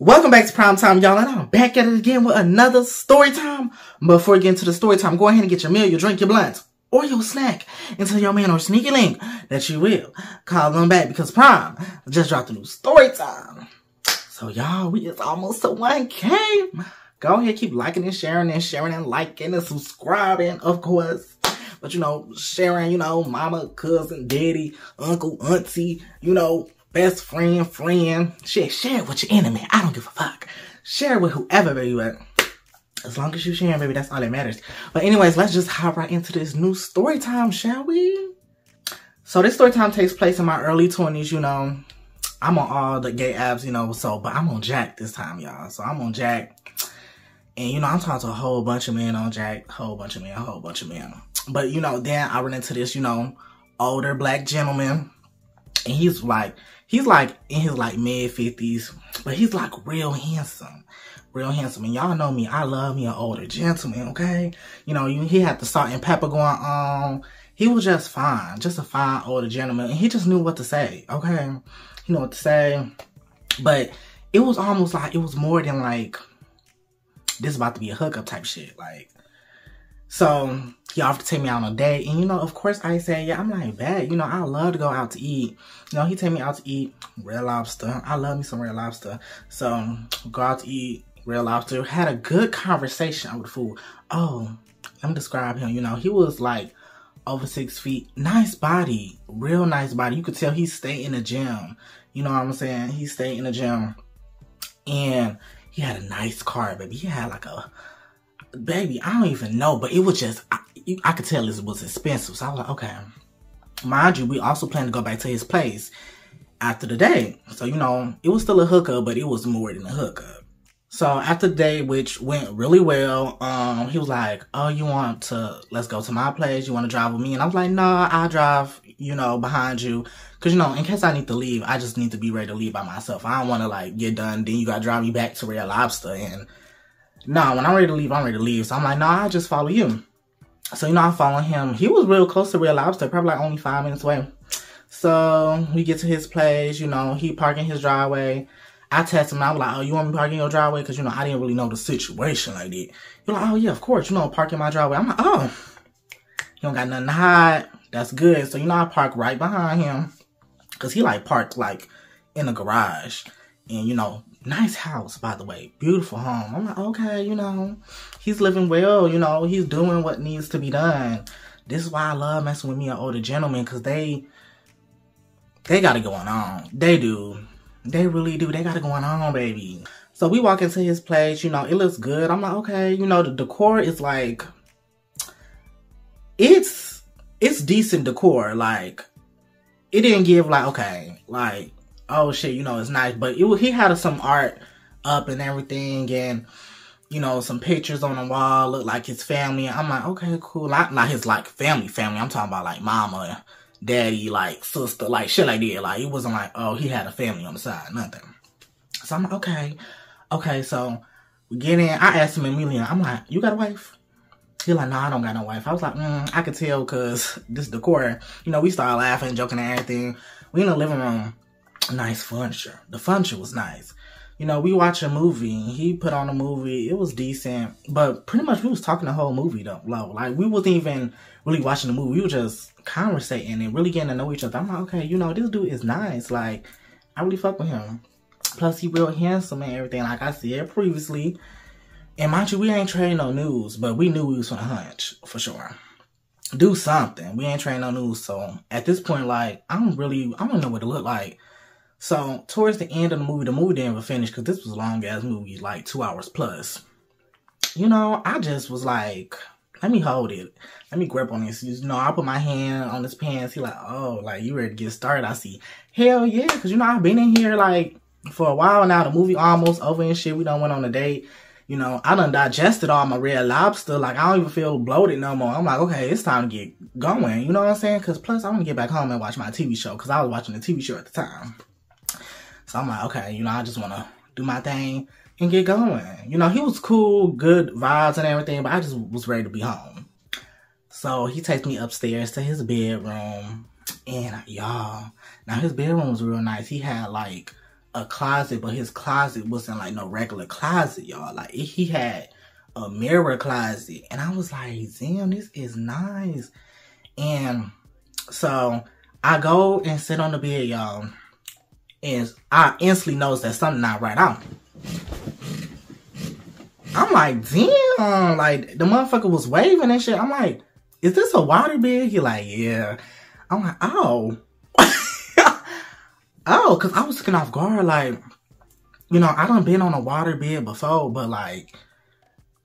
Welcome back to Prime Time, y'all, and I'm back at it again with another story time. Before we get into the story time, go ahead and get your meal, your drink, your blunt, or your snack, and tell your man or sneaky link that you will call them back because Prime just dropped a new story time. So, y'all, we is almost to 1K. Go ahead, keep liking and sharing and liking and subscribing, of course. But, you know, sharing, you know, mama, cousin, daddy, uncle, auntie, you know, best friend. Shit, share it with your enemy. I don't give a fuck. Share it with whoever, baby. As long as you sharing, baby, that's all that matters. But anyways, let's just hop right into this new story time, shall we? So this story time takes place in my early 20s, you know. I'm on all the gay apps, you know, but I'm on Jack this time, y'all. So I'm on Jack. And, you know, I'm talking to a whole bunch of men on Jack. Whole bunch of men. But, you know, then I run into this, you know, older black gentleman. And he's like in his like mid 50s, but he's like real handsome. And y'all know me, I love me an older gentleman, okay? You know, he had the salt and pepper going on. He was just fine, just a fine older gentleman. And he just knew what to say, okay? He knew what to say. But it was almost like, it was more than like, this about to be a hookup type shit, like. So, he offered to take me out on a date. And, you know, of course, I say, yeah, I'm like, bad. You know, I love to go out to eat. You know, he take me out to eat Red Lobster. I love me some Red Lobster. So, go out to eat Red Lobster. Had a good conversation over the food. Oh, let me describe him. You know, he was like over 6 feet. Nice body. Real nice body. You could tell he stayed in the gym. You know what I'm saying? He stayed in the gym. And he had a nice car, baby. He had like a... Baby, I don't even know, but it was just, I could tell it was expensive. So I was like, okay. Mind you, we also planned to go back to his place after the date. So, you know, it was still a hookup, but it was more than a hookup. So after the date, which went really well, he was like, oh, let's go to my place? You want to drive with me? And I was like, nah, I'll drive, you know, behind you. Because, you know, in case I need to leave, I just need to be ready to leave by myself. I don't want to, like, get done. Then you got to drive me back to Red Lobster. And no, when I'm ready to leave, I'm ready to leave. So I'm like, no, I'll just follow you. So, you know, I follow him. He was real close to Red Lobster, probably like only 5 minutes away. So we get to his place, you know, he parking his driveway. I text him, I was like, oh, you want me to park in your driveway? Because, you know, I didn't really know the situation like that. He's like, oh, yeah, of course, you know, park in my driveway. I'm like, oh, you don't got nothing to hide. That's good. So, you know, I park right behind him. Because he, like, parked, like, in the garage. And, you know, nice house, by the way. Beautiful home. I'm like, okay, you know, he's living well, you know, he's doing what needs to be done. This is why I love messing with me and older gentlemen, because they got it going on. They do. They really do. They got it going on, baby. So we walk into his place, you know, it looks good. I'm like, okay, you know, the decor is like, it's decent decor. Like, it didn't give like, okay, like, oh shit, you know, it's nice. But he had some art up and everything, and, you know, some pictures on the wall, look like his family. I'm like, okay, cool. Not his, like, family. I'm talking about, like, mama, daddy, like, sister, like, shit like that. Like, it wasn't like, oh, he had a family on the side, nothing. So I'm like, okay, so we get in. I asked him immediately, I'm like, you got a wife? He like, no, I don't got no wife. I was like, I could tell because this decor, you know, we started laughing, joking and everything. We in the living room. Nice furniture. The furniture was nice. You know, we watched a movie. He put on a movie. It was decent. But pretty much we was talking the whole movie though. Like, we wasn't even really watching the movie. We were just conversating and really getting to know each other. I'm like, okay, you know, this dude is nice. Like, I really fuck with him. Plus, he real handsome and everything, like I said previously. And mind you, we ain't trading no news, but we knew we was gonna hunch, for sure. Do something. We ain't trading no news. So, at this point, like, I don't know what it looked like. So, towards the end of the movie didn't even finish because this was a long-ass movie, like 2 hours plus. You know, I just was like, let me hold it. Let me grip on this. You know, I put my hand on his pants. He like, oh, like, you ready to get started? I see, hell yeah, because, you know, I've been in here, like, for a while now. The movie almost over and shit. We done went on a date. You know, I done digested all my Red Lobster. Like, I don't even feel bloated no more. I'm like, okay, it's time to get going. You know what I'm saying? Because, plus, I want to get back home and watch my TV show because I was watching the TV show at the time. So I'm like, okay, you know, I just want to do my thing and get going. You know, he was cool, good vibes and everything, but I just was ready to be home. So he takes me upstairs to his bedroom. And y'all, now his bedroom was real nice. He had like a closet, but his closet wasn't like no regular closet, y'all. Like, he had a mirror closet. And I was like, damn, this is nice. And so I go and sit on the bed, y'all. And I instantly noticed that something not right. I'm like, damn. Like, the motherfucker was waving and shit. I'm like, is this a WaterBed? He like, yeah. I'm like, oh. Oh, because I was looking off guard. Like, you know, I done been on a WaterBed before, but like,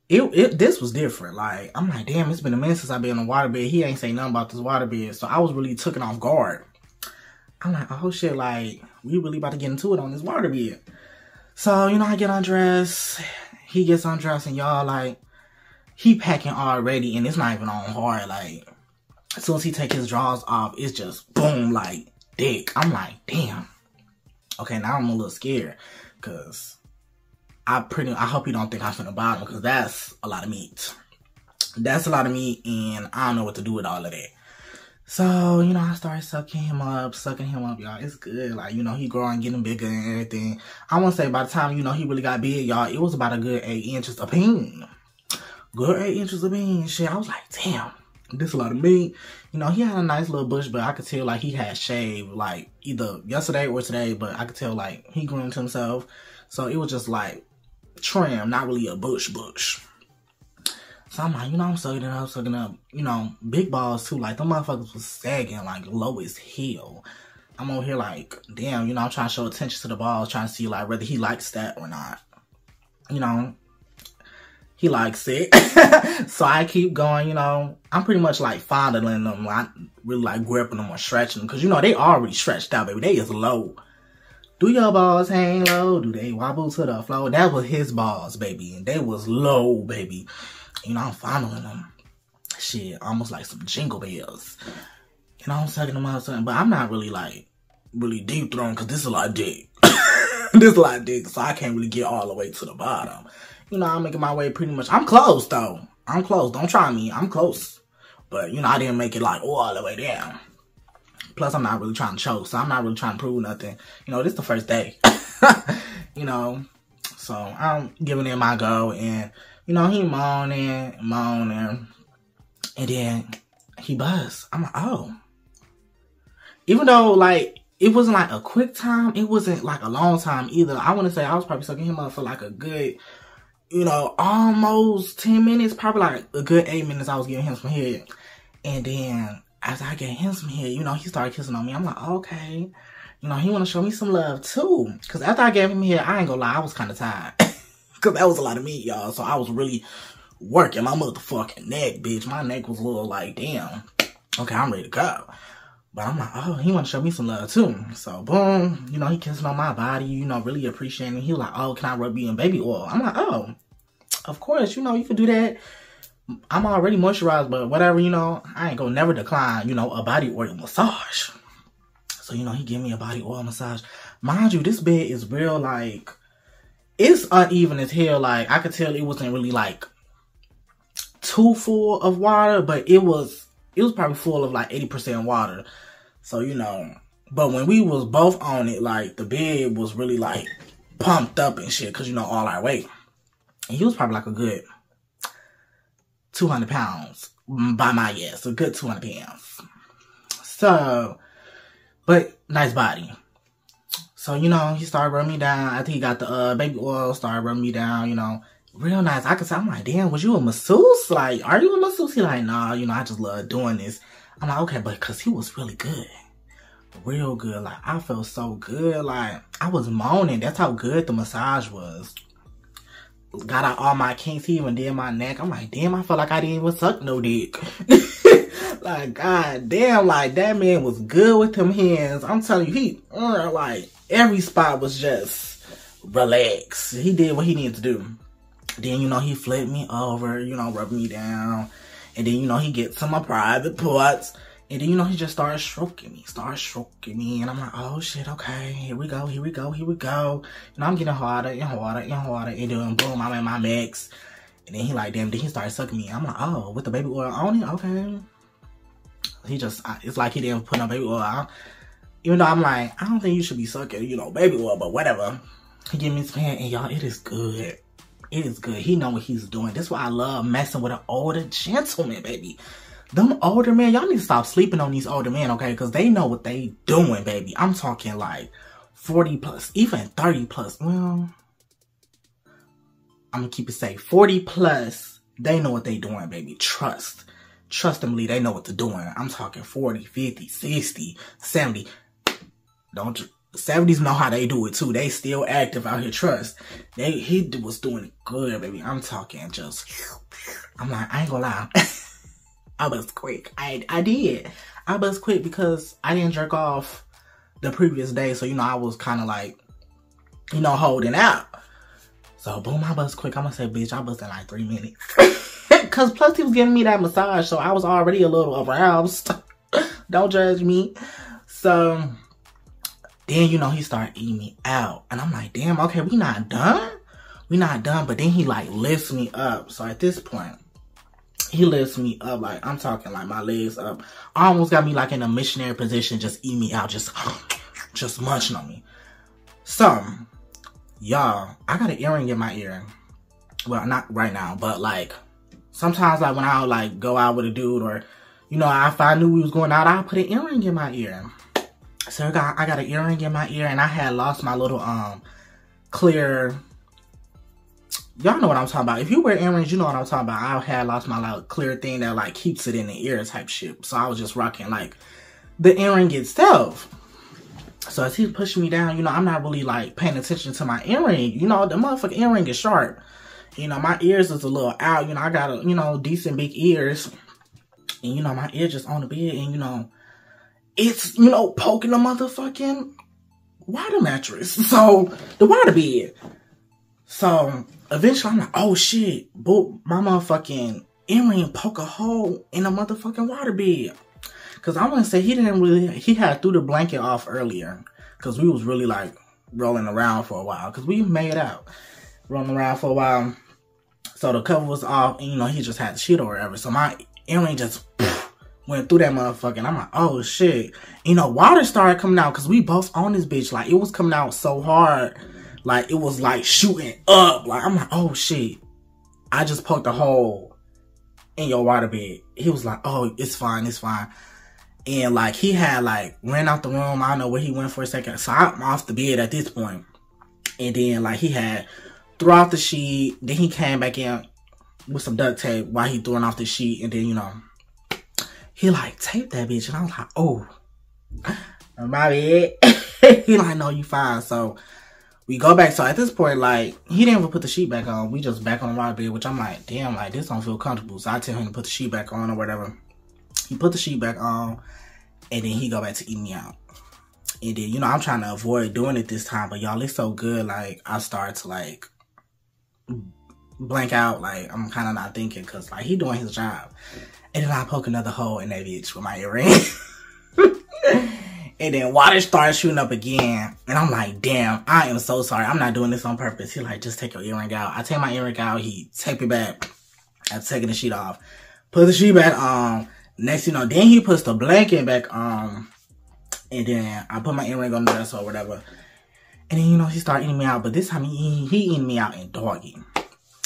this was different. Like, I'm like, damn, it's been a minute since I've been on a WaterBed. He ain't saying nothing about this WaterBed. So I was really taken off guard. I'm like, oh shit, like, we really about to get into it on this WaterBed. So, you know, I get undressed. He gets undressed, and y'all, like, he packing already, and it's not even on hard. Like, as soon as he take his drawers off, it's just boom, like, dick. I'm like, damn. Okay, now I'm a little scared, because I hope you don't think I'm finna bottom, because that's a lot of meat. That's a lot of meat, and I don't know what to do with all of that. So, you know, I started sucking him up, y'all. It's good. Like, you know, he growing, getting bigger and everything. I want to say by the time, you know, he really got big, y'all, it was about a good 8 inches of pain. Good 8 inches of pain. Shit, I was like, damn, this is a lot of meat. You know, he had a nice little bush, but I could tell, like, he had shaved, like, either yesterday or today, but I could tell, like, he groomed himself. So it was just, like, trim, not really a bush. So I'm like, you know, I'm sucking up. You know, big balls too. Like, them motherfuckers was sagging, like, low as hell. I'm over here like, damn, you know, I'm trying to show attention to the balls, trying to see, like, whether he likes that or not. You know, he likes it. So I keep going, you know. I'm pretty much, like, fondling them. I really, like, gripping them or stretching them. Because, you know, they already stretched out, baby. They is low. Do your balls hang low? Do they wobble to the floor? That was his balls, baby. And they was low, baby. You know, I'm fondling them. Shit, almost like some jingle bells. You know, I'm sucking them out, but I'm not really, like, really deep thrown, because this is a lot of dick. This is a lot of dick, so I can't really get all the way to the bottom. You know, I'm making my way pretty much. I'm close, though. I'm close. Don't try me. I'm close. But, you know, I didn't make it, like, all the way down. Plus, I'm not really trying to choke, so I'm not really trying to prove nothing. You know, this is the first day. You know, so I'm giving it my go, and you know, he moaning, and then he buzzed. I'm like, oh. Even though, like, it wasn't, like, a quick time, it wasn't, like, a long time either. I want to say I was probably sucking him up for, like, a good, you know, almost 10 minutes. Probably, like, a good 8 minutes I was giving him some head. And then, after I gave him some head, you know, he started kissing on me. I'm like, okay. You know, he want to show me some love, too. Because after I gave him head, I ain't gonna lie, I was kind of tired. Because that was a lot of meat, y'all. So I was really working my motherfucking neck, bitch. My neck was a little like, damn. Okay, I'm ready to go. But I'm like, oh, he want to show me some love, too. So, boom. You know, he kissing on my body, you know, really appreciating it. He was like, oh, can I rub you in baby oil? I'm like, oh, of course, you know, you can do that. I'm already moisturized, but whatever, you know, I ain't gonna never decline, you know, a body oil massage. So, you know, he gave me a body oil massage. Mind you, this bed is real, like, it's uneven as hell. Like, I could tell it wasn't really, like, too full of water, but it was probably full of, like, 80% water. So, you know, but when we was both on it, like, the bed was really, like, pumped up and shit, because, you know, all our weight. And he was probably, like, a good 200 pounds by my guess. A good 200 pounds. So, but nice body. So, you know, he started rubbing me down. After he got the baby oil, started rubbing me down, you know. Real nice. I could say, I'm like, damn, was you a masseuse? Like, are you a masseuse? He like, nah, you know, I just love doing this. I'm like, okay, but because he was really good. Real good. Like, I felt so good. Like, I was moaning. That's how good the massage was. Got out all my kinks. He even did my neck. I'm like, damn, I felt like I didn't even suck no dick. Like, god damn, like, that man was good with them hands. I'm telling you, he, like, every spot was just relaxed. He did what he needed to do. Then, you know, he flipped me over, you know, rubbed me down. And then, you know, he gets to my private parts. And then, you know, he just started stroking me. And I'm like, oh, shit, okay, here we go. You know, I'm getting harder and harder and harder. And then, boom, I'm in my mix. And then he like, damn, then he started sucking me. I'm like, oh, with the baby oil on it? Okay. He just, it's like he didn't put no baby oil on. Even though I'm like, I don't think you should be sucking, you know, baby oil, but whatever. He give me his pen, and y'all, it is good. It is good. He know what he's doing. That's why I love messing with an older gentleman, baby. Them older men, y'all need to stop sleeping on these older men, okay? Because they know what they doing, baby. I'm talking like 40 plus, even 30 plus. Well, I'm going to keep it safe. 40 plus, they know what they doing, baby. Trust. Trust them, Lee. They know what they're doing. I'm talking 40, 50, 60, 70. Don't you? 70s know how they do it too. They still active out here. Trust. He was doing it good, baby. I'm talking just. I'm like, I ain't gonna lie. I was quick. I did. I was quick because I didn't jerk off the previous day. So, you know, I was kind of like, you know, holding out. So, boom, I was quick. I'm gonna say, bitch, I was in like 3 minutes. Because plus he was giving me that massage. So, I was already a little aroused. Don't judge me. So, then, you know, he started eating me out. And I'm like, damn, okay, we not done? We not done. But then he, like, lifts me up. So, at this point, he lifts me up. Like, I'm talking, like, my legs up. Almost got me, like, in a missionary position. Just eat me out. Just munching on me. So, y'all, I got an earring in my ear. Well, not right now. But, like, sometimes, like, when I, like, go out with a dude or, you know, if I knew we was going out, I'd put an earring in my ear. So I got an earring in my ear, and I had lost my little clear. Y'all know what I'm talking about. If you wear earrings, you know what I'm talking about. I had lost my like clear thing that like keeps it in the ear type shit. So I was just rocking like the earring itself. So as he's pushing me down, you know, I'm not really like paying attention to my earring. You know, the motherfucking earring is sharp. You know, my ears is a little out. You know, I got a, you know, decent big ears, and you know, my ear just on the bed, and you know. It's, you know, poking the motherfucking water mattress. So, the water bed. So, eventually I'm like, oh shit. Boop, my motherfucking earring poke a hole in the motherfucking water bed. Because I want to say he had threw the blanket off earlier. Because we was really like rolling around for a while. Because we made out. Rolling around for a while. So, the cover was off. And, you know, he just had the shit or whatever. So, my earring just went through that motherfucker, and I'm like, oh shit. You know, water started coming out because we both on this bitch. Like, it was coming out so hard. Like, it was like shooting up. Like, I'm like, oh shit. I just poked a hole in your waterbed. He was like, oh, it's fine, it's fine. And like, he had like ran out the room. I don't know where he went for a second. So I'm off the bed at this point. And then like, he had threw off the sheet. Then he came back in with some duct tape while he throwing off the sheet. And then, you know, he like taped that bitch, and I was like, oh, my bad. He like, no, you fine. So we go back. So at this point, like, he didn't even put the sheet back on. We just back on the water bed, which I'm like, damn, like, this don't feel comfortable. So I tell him to put the sheet back on or whatever. He put the sheet back on, and then he go back to eat me out. And then, you know, I'm trying to avoid doing it this time, but y'all, it's so good. Like, I start to like blank out. Like, I'm kind of not thinking because like he doing his job. And then I poke another hole in that bitch with my earring. And then water starts shooting up again. And I'm like, damn, I am so sorry. I'm not doing this on purpose. He like, just take your earring out. I take my earring out. He take it back. I'm taking the sheet off. Put the sheet back on. Next, you know, then he puts the blanket back on. And then I put my earring on the dress or whatever. And then, you know, he started eating me out. But this time, he eating me out in doggy.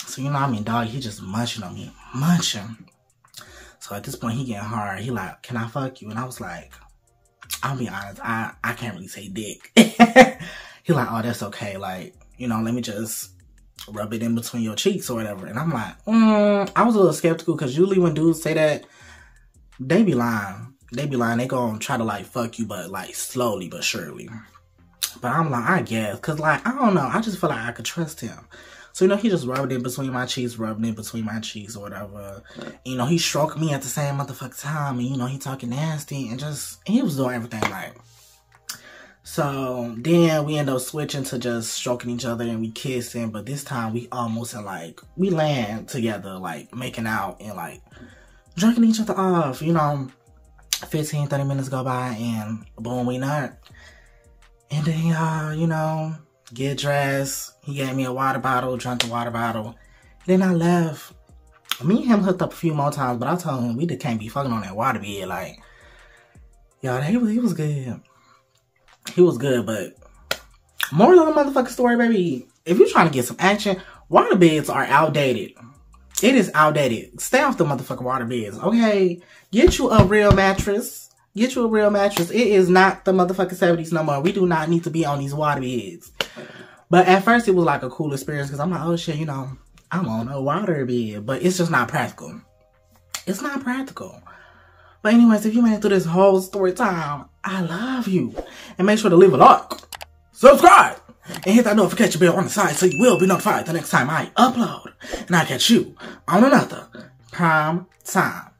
So, you know, I'm in doggy. He just munching on me. Munching. So at this point, he getting hard. He like, can I fuck you? And I was like, I'll be honest, I can't really say dick. He like, oh, that's okay. Like, you know, let me just rub it in between your cheeks or whatever. And I'm like, I was a little skeptical because usually when dudes say that, they be lying. They be lying. They gonna try to like fuck you, but like slowly but surely. But I'm like, I guess. Because like, I don't know. I just feel like I could trust him. So, you know, he just rubbed it between my cheeks, or whatever. You know, he stroked me at the same motherfucking time. And, you know, he talking nasty and just, he was doing everything right. So, then we end up switching to just stroking each other and we kissing. But this time, we almost in like, we land together, like, making out and like, jerking each other off. You know, 15, 30 minutes go by and boom, we nut. And then, you know, get dressed. He gave me a water bottle, drank the water bottle. Then I left. Me and him hooked up a few more times, but I told him we just can't be fucking on that water bed. Like, y'all, he was good. He was good, but moral of the motherfucking story, baby. If you're trying to get some action, water beds are outdated. It is outdated. Stay off the motherfucking water beds, okay? Get you a real mattress. Get you a real mattress. It is not the motherfucking 70s no more. We do not need to be on these water beds. But at first, it was like a cool experience because I'm like, oh shit, you know, I'm on a water bed. But it's just not practical. It's not practical. But anyways, if you made it through this whole story time, I love you. And make sure to leave a like, subscribe, and hit that notification bell on the side so you will be notified the next time I upload. And I'll catch you on another Prime Time.